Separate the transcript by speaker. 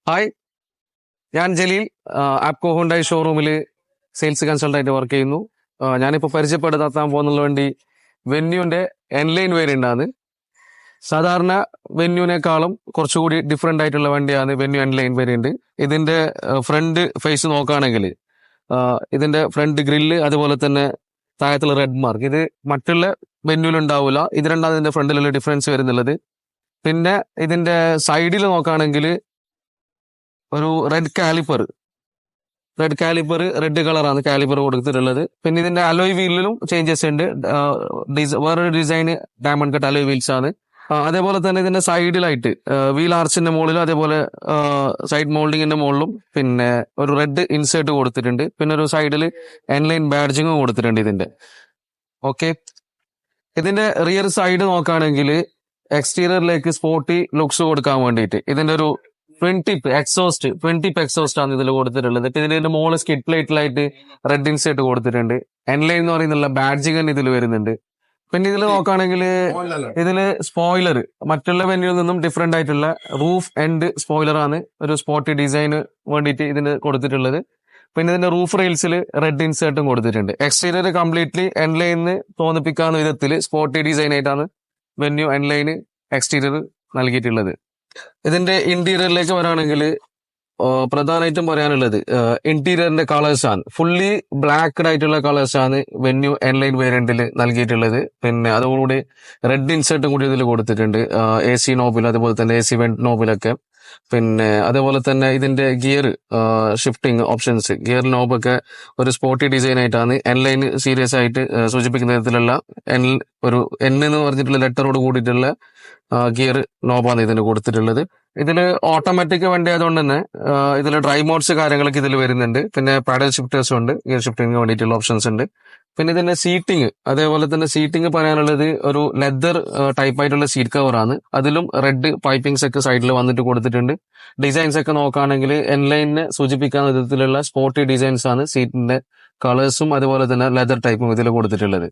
Speaker 1: Hi, ഞാൻ Jaleel. Apco Hyundai ഷോറൂമിൽ sales കൺസൾട്ടായിട്ട് work ചെയ്യുന്നു. ഞാനിപ്പോൾ പരിചയപ്പെടുത്താൻ പോകുന്നുള്ള വണ്ടി വെന്യൂന്റെ എൻലൈൻ വേരിയന്റ് ആണ്. സാധാരണ വെന്യൂനേക്കാളും കുറച്ചുകൂടി ഡിഫറെന്റ് ആയിട്ടുള്ള വണ്ടിയാണ് വെന്യൂ എൻലൈൻ വേരിയന്റ്. ഇതിന്റെ ഫ്രണ്ട് ഫേസ് നോക്കുകയാണെങ്കിൽ ഇതിന്റെ ഫ്രണ്ട് ഗ്രില്ല്, അതുപോലെ തന്നെ താഴത്തുള്ള റെഡ് മാർക്ക്, ഇത് മറ്റുള്ള വെന്യൂൽ ഉണ്ടാവില്ല. ഇത് രണ്ടാണ് ഇതിന്റെ ഫ്രണ്ടിലുള്ള ഡിഫറൻസ് വരുന്നുള്ളത്. പിന്നെ ഇതിന്റെ സൈഡിൽ നോക്കുകയാണെങ്കിൽ ഒരു റെഡ് കളറാണ് കാലിപ്പർ കൊടുത്തിട്ടുള്ളത്. പിന്നെ ഇതിന്റെ അലോയ് വീലിലും ചേഞ്ചസ് ഉണ്ട്. വേറൊരു design diamond cut alloy wheels ആണ്. അതേപോലെ തന്നെ ഇതിന്റെ സൈഡിലായിട്ട് വീൽ ആർച്ചിന്റെ മുകളിലും അതേപോലെ സൈഡ് മോൾഡിങ്ങിന്റെ മുകളിലും പിന്നെ ഒരു റെഡ് ഇൻസേർട്ട് കൊടുത്തിട്ടുണ്ട്. പിന്നെ ഒരു സൈഡിൽ എൻലൈൻ ബാഡ്ജിങ്ങും കൊടുത്തിട്ടുണ്ട് ഇതിന്റെ. ഓക്കെ, ഇതിന്റെ റിയർ സൈഡ് നോക്കുകയാണെങ്കിൽ എക്സ്റ്റീരിയറിലേക്ക് സ്പോർട്ടി ലുക്സ് കൊടുക്കാൻ വേണ്ടിയിട്ട് ഇതിന്റെ ഒരു ട്വിൻ ടിപ്പ് എക്സോസ്റ്റ് ആണ് ഇതിൽ കൊടുത്തിട്ടുള്ളത്. പിന്നെ ഇതിന്റെ മുകളിൽ സ്കിഡ് പ്ലേറ്റിലായിട്ട് റെഡ് ഇൻസേർട്ട് കൊടുത്തിട്ടുണ്ട്. എൻലൈൻ എന്ന് പറയുന്നുള്ള ബാഡ്ജിങ് ഇതിൽ വരുന്നുണ്ട്. പിന്നെ ഇതിൽ നോക്കുകയാണെങ്കിൽ ഇതില് സ്പോയിലർ മറ്റുള്ള വെന്യൂവിൽ നിന്നും ഡിഫറെന്റ് ആയിട്ടുള്ള റൂഫ് എൻഡ് സ്പോയിലർ ആണ് ഒരു സ്പോർട്ടി ഡിസൈന് വേണ്ടിയിട്ട് ഇതിന് കൊടുത്തിട്ടുള്ളത്. പിന്നെ ഇതിന്റെ റൂഫ് റെയിൽസിൽ റെഡ് ഇൻസേർട്ടും കൊടുത്തിട്ടുണ്ട്. എക്സ്റ്റീരിയർ കംപ്ലീറ്റ്ലി എൻലൈനിന് തോന്നിപ്പിക്കാവുന്ന വിധത്തിൽ സ്പോർട്ടി ഡിസൈൻ ആയിട്ടാണ് വെന്യൂ എൻലൈന് എക്സ്റ്റീരിയർ നൽകിയിട്ടുള്ളത്. ഇതിന്റെ ഇന്റീരിയറിലേക്ക് വരാണെങ്കിൽ പ്രധാനമായിട്ടും പറയാനുള്ളത് ഇന്റീരിയറിന്റെ കളേഴ്സ് ആണ്. ഫുള്ളി ബ്ലാക്ക്ഡ് ആയിട്ടുള്ള കളേഴ്സ് ആണ് വെന്യൂ എൻലൈൻ വേരിയന്റിൽ നൽകിയിട്ടുള്ളത്. പിന്നെ അതോടുകൂടി റെഡ് ഇൻസേർട്ടും കൂടി ഇതിൽ കൊടുത്തിട്ടുണ്ട്. AC നോബിൽ, അതുപോലെ തന്നെ AC വെന്റ് നോബിലൊക്കെ. പിന്നെ അതേപോലെ തന്നെ ഇതിന്റെ ഗിയർ ഷിഫ്റ്റിംഗ് ഓപ്ഷൻസ്, ഗിയർ നോബൊക്കെ ഒരു സ്പോർട്ടി ഡിസൈൻ ആയിട്ടാണ് എൻലൈൻ സീരിയസ് ആയിട്ട് സൂചിപ്പിക്കുന്ന വിധത്തിലുള്ള ഒരു N എന്ന് പറഞ്ഞിട്ടുള്ള ലെറ്ററോട് കൂടിയിട്ടുള്ള ഗിയർ നോബാണ് ഇതിന് കൊടുത്തിട്ടുള്ളത്. ഇതിൽ ഓട്ടോമാറ്റിക് വണ്ടി ആയതുകൊണ്ട് തന്നെ ഇതിൽ ഡ്രൈവ് മോഡ്സ് കാര്യങ്ങളൊക്കെ ഇതിൽ വരുന്നുണ്ട്. പിന്നെ പാഡൽ ഷിഫ്റ്റേഴ്സും ഉണ്ട്, ഗിയർ ഷിഫ്റ്റിംഗിന് വേണ്ടിയിട്ടുള്ള ഓപ്ഷൻസ് ഉണ്ട്. പിന്നെ ഇതിന്റെ സീറ്റിംഗ് പറയാനുള്ളത് ഒരു ലെതർ ടൈപ്പ് ആയിട്ടുള്ള സീറ്റ് കവറാണ്. അതിലും റെഡ് പൈപ്പിംഗ്സ് ഒക്കെ സൈഡിൽ വന്നിട്ട് കൊടുത്തിട്ടുണ്ട്. ഡിസൈൻസ് ഒക്കെ നോക്കുകയാണെങ്കിൽ എൻലൈനിനെ സൂചിപ്പിക്കുന്ന വിധത്തിലുള്ള സ്പോർട്ടി ഡിസൈൻസ് ആണ് സീറ്റിന്റെ കളേഴ്സും അതുപോലെ തന്നെ ലെതർ ടൈപ്പും ഇതിൽ കൊടുത്തിട്ടുള്ളത്.